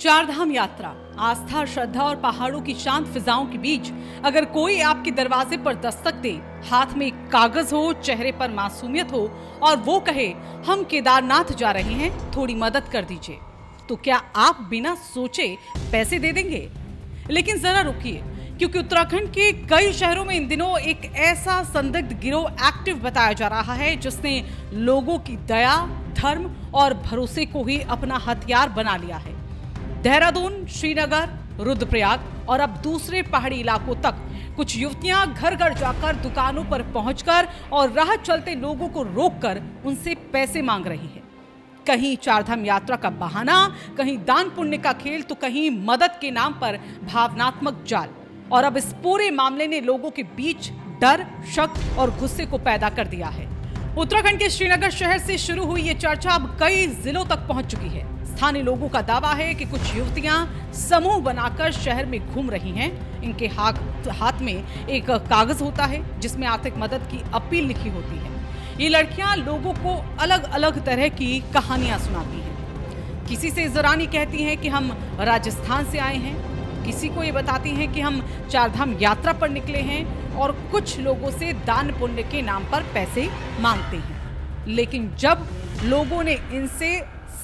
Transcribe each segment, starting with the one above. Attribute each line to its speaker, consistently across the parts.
Speaker 1: चारधाम यात्रा, आस्था, श्रद्धा और पहाड़ों की शांत फिजाओं के बीच अगर कोई आपके दरवाजे पर दस्तक दे, हाथ में एक कागज हो, चेहरे पर मासूमियत हो और वो कहे हम केदारनाथ जा रहे हैं, थोड़ी मदद कर दीजिए, तो क्या आप बिना सोचे पैसे दे देंगे? लेकिन जरा रुकिए, क्योंकि उत्तराखंड के कई शहरों में इन दिनों एक ऐसा संदिग्ध गिरोह एक्टिव बताया जा रहा है जिसने लोगों की दया, धर्म और भरोसे को ही अपना हथियार बना लिया है। देहरादून, श्रीनगर, रुद्रप्रयाग और अब दूसरे पहाड़ी इलाकों तक कुछ युवतियां घर घर जाकर दुकानों पर पहुंचकर और राह चलते लोगों को रोककर उनसे पैसे मांग रही है। कहीं चारधाम यात्रा का बहाना, कहीं दान पुण्य का खेल, तो कहीं मदद के नाम पर भावनात्मक जाल। और अब इस पूरे मामले ने लोगों के बीच डर, शक और गुस्से को पैदा कर दिया है। उत्तराखंड के श्रीनगर शहर से शुरू हुई ये चर्चा अब कई जिलों तक पहुंच चुकी है। स्थानीय लोगों का दावा है कि कुछ युवतियां समूह बनाकर शहर में घूम रही हैं। इनके हाथ में एक कागज होता है जिसमें आर्थिक मदद की अपील लिखी होती है। ये लड़कियां लोगों को अलग अलग तरह की कहानियां सुनाती हैं। किसी से ज़रानी कहती हैं कि हम राजस्थान से आए हैं, किसी को ये बताती हैं कि हम चारधाम यात्रा पर निकले हैं और कुछ लोगों से दान पुण्य के नाम पर पैसे मांगते हैं। लेकिन जब लोगों ने इनसे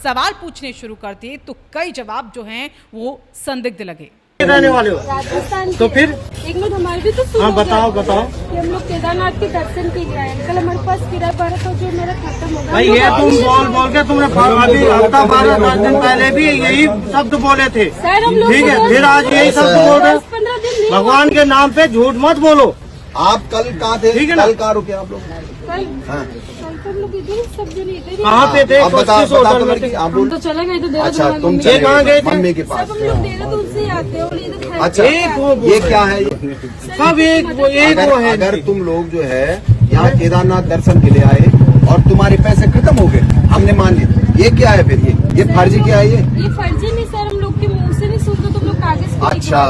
Speaker 1: सवाल पूछने शुरू कर दिए तो कई जवाब जो हैं वो संदिग्ध लगे।
Speaker 2: रहने वाले हो
Speaker 3: राजस्थान
Speaker 2: तो फिर
Speaker 3: एक मिनट हमारे भी तो सुनो।
Speaker 2: हाँ बताओ बताओ।
Speaker 3: कि हम लोग केदारनाथ के दर्शन के लिए आए। कल हमारे पास किराया भरा तो जो मेरा खत्म होगा।
Speaker 2: भाई ये तुम बोल के तुमने अभी हफ्ता 12 दिन पहले भी यही शब्द बोले थे, ठीक है, फिर आज यही शब्द बोल रहे।
Speaker 3: 15 दिन
Speaker 2: भगवान के नाम पे झूठ मत बोलो।
Speaker 4: आप कल कहाँ थे?
Speaker 2: ठीक है ना?
Speaker 4: कल कहाँ रुके आप लोग?
Speaker 3: कल
Speaker 4: हाँ।
Speaker 3: हम लोग इधर सब जन इधर
Speaker 2: कहाँ पे थे?
Speaker 4: आप बताओ
Speaker 2: होटल में
Speaker 4: लड़की, आप
Speaker 3: हम
Speaker 4: बोल।
Speaker 3: तो चले गए थे।
Speaker 4: अच्छा तुम
Speaker 2: ये
Speaker 4: चले
Speaker 2: कहाँ गए थे?
Speaker 4: मम्मी के पास।
Speaker 3: सब हम लोग देहरादून से आते हैं और इधर
Speaker 4: अच्छा ये क्या है? ये
Speaker 2: सब एक वो है।
Speaker 4: अगर तुम लोग जो है यहाँ केदारनाथ दर्शन के लिए आए और तुम्हारे पैसे खत्म हो गए, हमने मान लिया, ये क्या है फिर? ये फर्जी क्या है?
Speaker 3: ये फर्जी नहीं सर, हम लोग के मुँह से नहीं सुनते, तुम लोग कागज पे
Speaker 4: अच्छा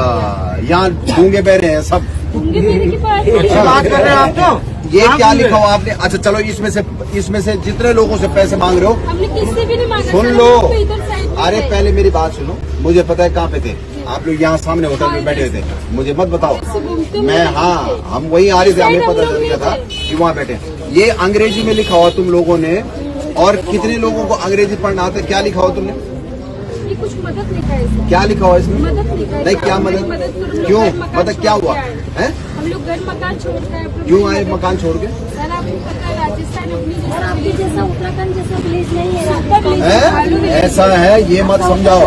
Speaker 4: यहाँ गूंगे बहरे हैं सब।
Speaker 3: होंगे मेरे के पास।
Speaker 2: अच्छा बात कर रहे हैं आप तो।
Speaker 4: ये क्या लिखा हुआ आपने? अच्छा चलो इसमें से जितने लोगों से पैसे मांग रहे हो
Speaker 3: हमने किससे भी नहीं मांगा।
Speaker 4: सुन
Speaker 3: सर,
Speaker 4: लो।
Speaker 3: हम लोग तो इधर साइड में
Speaker 4: अरे
Speaker 3: थे।
Speaker 4: पहले मेरी बात सुनो, मुझे पता है कहाँ पे थे आप लोग। यहाँ सामने होटल में बैठे थे, मुझे मत बताओ। मैं हाँ हम वहीं आ रहे थे, हमें पता चल गया था कि वहाँ बैठे। ये अंग्रेजी में लिखा हुआ तुम लोगों ने, और कितने लोगों को अंग्रेजी पढ़ना आता है? क्या लिखा हुआ तुमने?
Speaker 3: ये कुछ मदद लिखा है इसमें।
Speaker 4: क्या लिखा हुआ इसमें?
Speaker 3: मदद लिखा है।
Speaker 4: नहीं क्या मदद? क्यों मतलब क्या हुआ है?
Speaker 3: हम लोग घर मकान छोड़ कर
Speaker 4: क्यों आए मकान छोड़ के?
Speaker 3: सर आपको पता है राजस्थान अपनी जैसा उत्तराखंड जैसा विलेज नहीं है।
Speaker 4: है? ऐसा है ये मत समझाओ,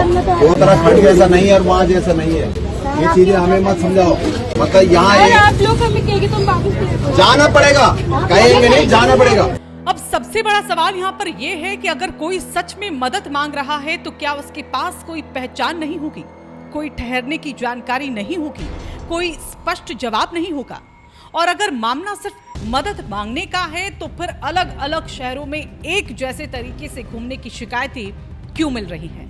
Speaker 4: उत्तराखंड जैसा नहीं है और वहाँ जैसा नहीं है, ये चीजें हमें मत समझाओ। मतलब यहाँ
Speaker 3: आप लोग हमें कहेंगे तुम वापस
Speaker 4: जाना पड़ेगा, कहेंगे नहीं, जाना पड़ेगा।
Speaker 1: अब सबसे बड़ा सवाल यहाँ पर यह है कि अगर कोई सच में मदद मांग रहा है तो क्या उसके पास कोई पहचान नहीं होगी, कोई ठहरने की जानकारी नहीं होगी, कोई स्पष्ट जवाब नहीं होगा? और अगर मामला सिर्फ मदद मांगने का है तो फिर अलग अलग शहरों में एक जैसे तरीके से घूमने की शिकायतें क्यों मिल रही हैं?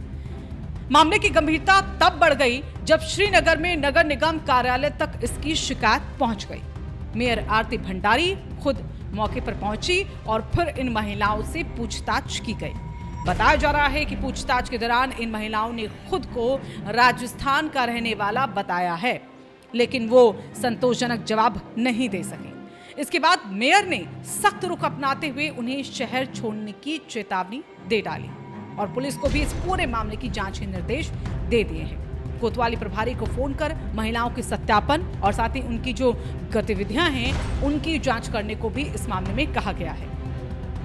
Speaker 1: मामले की गंभीरता तब बढ़ गई जब श्रीनगर में नगर निगम कार्यालय तक इसकी शिकायत पहुंच गई। मेयर आरती भंडारी खुद मौके पर पहुंची और फिर इन महिलाओं से पूछताछ की गई। बताया जा रहा है कि पूछताछ के दौरान इन महिलाओं ने खुद को राजस्थान का रहने वाला बताया है, लेकिन वो संतोषजनक जवाब नहीं दे सके। इसके बाद मेयर ने सख्त रुख अपनाते हुए उन्हें शहर छोड़ने की चेतावनी दे डाली और पुलिस को भी इस पूरे मामले की जांच के निर्देश दे दिए हैं। कोतवाली प्रभारी को फोन कर महिलाओं के सत्यापन और साथ ही उनकी जो गतिविधियां हैं उनकी जांच करने को भी इस मामले में कहा गया है।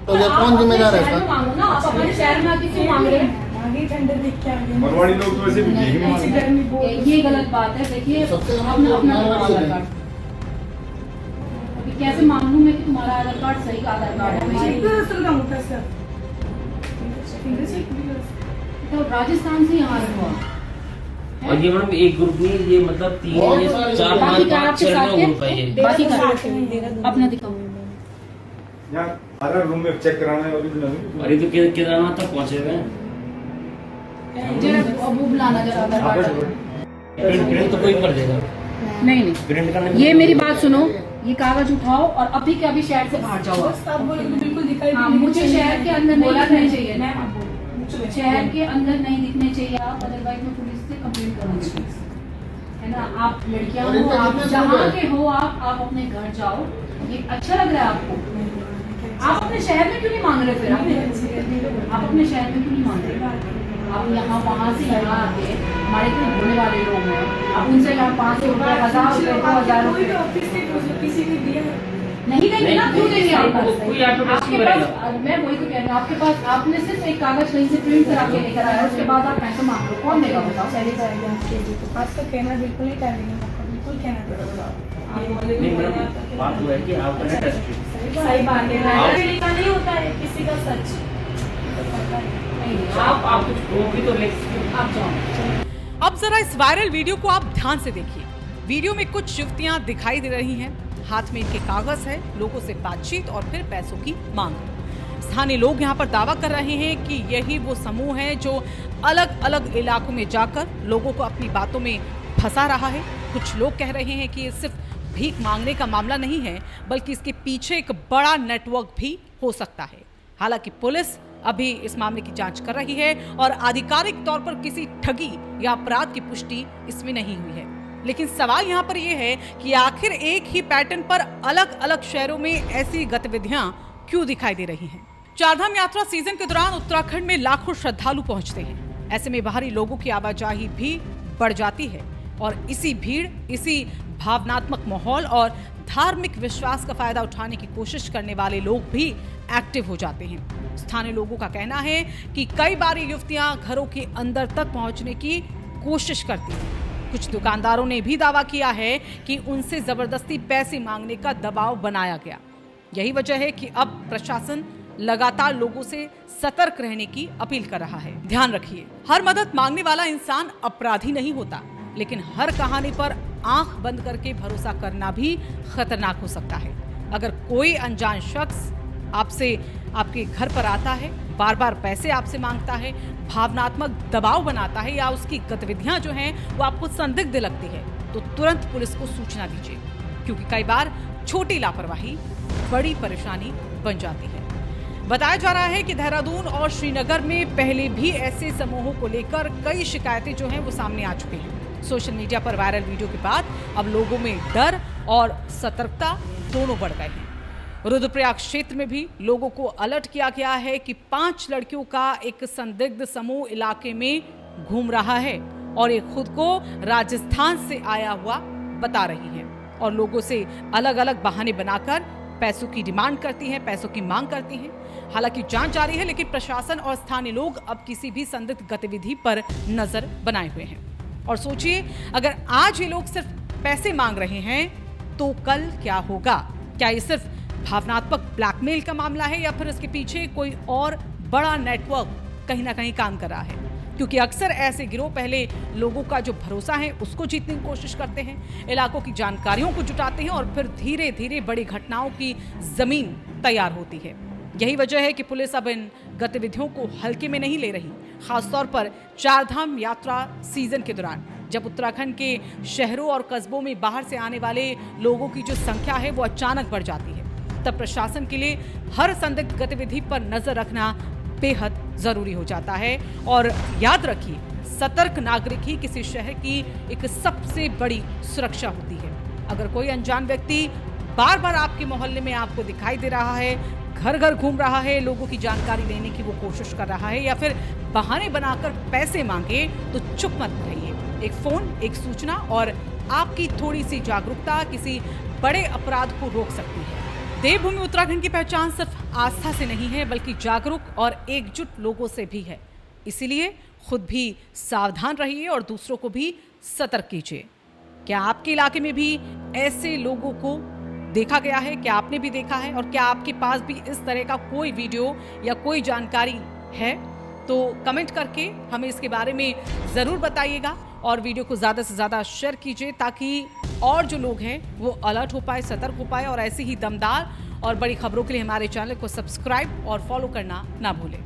Speaker 4: तो ये कौन जिम्मेदार है?
Speaker 5: मरवाड़ी लोग तो वैसे भी यही मानते हैं।
Speaker 6: ये गलत बात है। देखिए अपना आधार कार्ड अभी कैसे मालूम है कि तुम्हारा आधार कार्ड सही आधार कार्ड है? तो राजस्थान से यहाँ हुआ
Speaker 7: और ये मैडम एक ग्रुप नहीं, ये मतलब 3 4 5 6 ग्रुप है ये।
Speaker 6: बाकी अपना दिखाओ
Speaker 5: यहाँ हर रूम में चेक कराना है ओरिजिनल।
Speaker 7: अरे तो केदारनाथ तक पहुंचे हुए हैं।
Speaker 6: अब वो बुलाना जरा आधार कार्ड।
Speaker 7: प्रिंट तो कोई कर देगा।
Speaker 6: नहीं
Speaker 7: प्रिंट करने
Speaker 6: ये मेरी बात सुनो, ये कागज उठाओ और अभी के अभी शहर से बाहर जाओ।
Speaker 3: बिल्कुल दिखाई
Speaker 6: हाँ, मुझे शहर के अंदर नहीं दिखने चाहिए। शहर के अंदर नहीं दिखने चाहिए आप, अदरवाइज में प्रिंट होना चाहिए, है ना। आप लड़कियां हो, आप जहाँ के हो, आप अपने घर जाओ, ये अच्छा लग रहा है आपको, आप अपने शहर में क्यों नहीं मांग रहे? फिर आप अपने शहर में क्यों नहीं मांग रहे? आप यहाँ वहाँ से यहाँ आके हमारे इतने घूमने वाले लोग हैं, आप उनसे यहाँ 500 रुपये, 1000 रुपये, 2000 रुपये किसी ने दिया नहीं देंगे ना, क्यों देंगे? आपके पास, मैं वही तो कह रही हूँ, आपके पास आपने सिर्फ एक कागज कहीं से प्रिंट करा के लेकर आया, उसके बाद आप पैसे मांग लो, कौन देगा बताओ?
Speaker 3: चले जाएगा आपके जी तो आज तो कहना बिल्कुल नहीं टालेंगे, बिल्कुल
Speaker 7: नहीं मैडम, बात वो है कि आपका ना
Speaker 3: सही बात है, लिखा नहीं होता है किसी का सच।
Speaker 7: आप कुछ प्रूफ भी तो ले,
Speaker 6: आप जाओ।
Speaker 1: अब जरा इस वायरल वीडियो को आप ध्यान से देखिए। वीडियो में कुछ युवतियां दिखाई दे रही हैं, हाथ में इनके कागज है, लोगों से बातचीत और फिर पैसों की मांग। स्थानीय लोग यहां पर दावा कर रहे हैं कि यही वो समूह है जो अलग अलग इलाकों में जाकर लोगों को अपनी बातों में फंसा रहा है। कुछ लोग कह रहे हैं कि ये सिर्फ भीख मांगने का मामला नहीं है, बल्कि इसके पीछे एक बड़ा नेटवर्क भी हो सकता है। हालांकि पुलिस अभी इस मामले की जांच कर रही है और आधिकारिक तौर पर किसी ठगी या अपराध की पुष्टि इसमें नहीं हुई है। लेकिन सवाल यहाँ पर यह है कि आखिर एक ही पैटर्न पर अलग अलग शहरों में ऐसी गतिविधियां क्यों दिखाई दे रही हैं? चारधाम यात्रा सीजन के दौरान उत्तराखंड में लाखों श्रद्धालु पहुंचते हैं। ऐसे में बाहरी लोगों की आवाजाही भी बढ़ जाती है और इसी भीड़, इसी भावनात्मक माहौल और धार्मिक विश्वास का फायदा उठाने की कोशिश करने वाले लोग भी एक्टिव हो जाते हैं। स्थानीय लोगों का कहना है कि कई बार युवतियां घरों के अंदर तक पहुंचने की कोशिश करती हैं। कुछ दुकानदारों ने भी दावा किया है कि उनसे जबरदस्ती पैसे मांगने का दबाव बनाया गया। यही वजह है कि अब प्रशासन लगातार लोगों से सतर्क रहने की अपील कर रहा है। ध्यान रखिए, हर मदद मांगने वाला इंसान अपराधी नहीं होता, लेकिन हर कहानी पर आंख बंद करके भरोसा करना भी खतरनाक हो सकता है। अगर कोई अनजान शख्स आपसे आपके घर पर आता है, बार बार पैसे आपसे मांगता है, भावनात्मक दबाव बनाता है या उसकी गतिविधियां जो हैं वो आपको संदिग्ध लगती है, तो तुरंत पुलिस को सूचना दीजिए, क्योंकि कई बार छोटी लापरवाही बड़ी परेशानी बन जाती है। बताया जा रहा है कि देहरादून और श्रीनगर में पहले भी ऐसे समूहों को लेकर कई शिकायतें जो हैं वो सामने आ चुकी हैं। सोशल मीडिया पर वायरल वीडियो के बाद अब लोगों में डर और सतर्कता दोनों बढ़ गए हैं। रुद्रप्रयाग क्षेत्र में भी लोगों को अलर्ट किया गया है कि 5 लड़कियों का एक संदिग्ध समूह इलाके में घूम रहा है और ये खुद को राजस्थान से आया हुआ बता रही है और लोगों से अलग अलग बहाने बनाकर पैसों की डिमांड करती हैं, पैसों की मांग करती हैं। हालांकि जांच जारी है, लेकिन प्रशासन और स्थानीय लोग अब किसी भी संदिग्ध गतिविधि पर नजर बनाए हुए हैं। और सोचिए, अगर आज ये लोग सिर्फ पैसे मांग रहे हैं तो कल क्या होगा? क्या ये सिर्फ भावनात्मक ब्लैकमेल का मामला है या फिर इसके पीछे कोई और बड़ा नेटवर्क कहीं ना कहीं काम कर रहा है? क्योंकि अक्सर ऐसे गिरोह पहले लोगों का जो भरोसा है उसको जीतने की कोशिश करते हैं, इलाकों की जानकारियों को जुटाते हैं और फिर धीरे धीरे बड़ी घटनाओं की जमीन तैयार होती है। यही वजह है कि पुलिस अब इन गतिविधियों को हल्के में नहीं ले रही, खासतौर पर चारधाम यात्रा सीजन के दौरान, जब उत्तराखंड के शहरों और कस्बों में बाहर से आने वाले लोगों की जो संख्या है वो अचानक बढ़ जाती है। तब प्रशासन के लिए हर संदिग्ध गतिविधि पर नजर रखना बेहद जरूरी हो जाता है। और याद रखिए, सतर्क नागरिक ही किसी शहर की एक सबसे बड़ी सुरक्षा होती है। अगर कोई अनजान व्यक्ति बार बार आपके मोहल्ले में आपको दिखाई दे रहा है, घर घर घूम रहा है, लोगों की जानकारी लेने की वो कोशिश कर रहा है या फिर बहाने बनाकर पैसे मांगे, तो चुप मत रहिए। एक फोन, एक सूचना और आपकी थोड़ी सी जागरूकता किसी बड़े अपराध को रोक सकती है। देवभूमि उत्तराखंड की पहचान सिर्फ आस्था से नहीं है, बल्कि जागरूक और एकजुट लोगों से भी है। इसीलिए खुद भी सावधान रहिए और दूसरों को भी सतर्क कीजिए। क्या आपके इलाके में भी ऐसे लोगों को देखा गया है? क्या आपने भी देखा है? और क्या आपके पास भी इस तरह का कोई वीडियो या कोई जानकारी है? तो कमेंट करके हमें इसके बारे में ज़रूर बताइएगा और वीडियो को ज़्यादा से ज़्यादा शेयर कीजिए, ताकि और जो लोग हैं वो अलर्ट हो पाए, सतर्क हो पाए और ऐसी ही दमदार और बड़ी खबरों के लिए हमारे चैनल को सब्सक्राइब और फॉलो करना ना भूलें।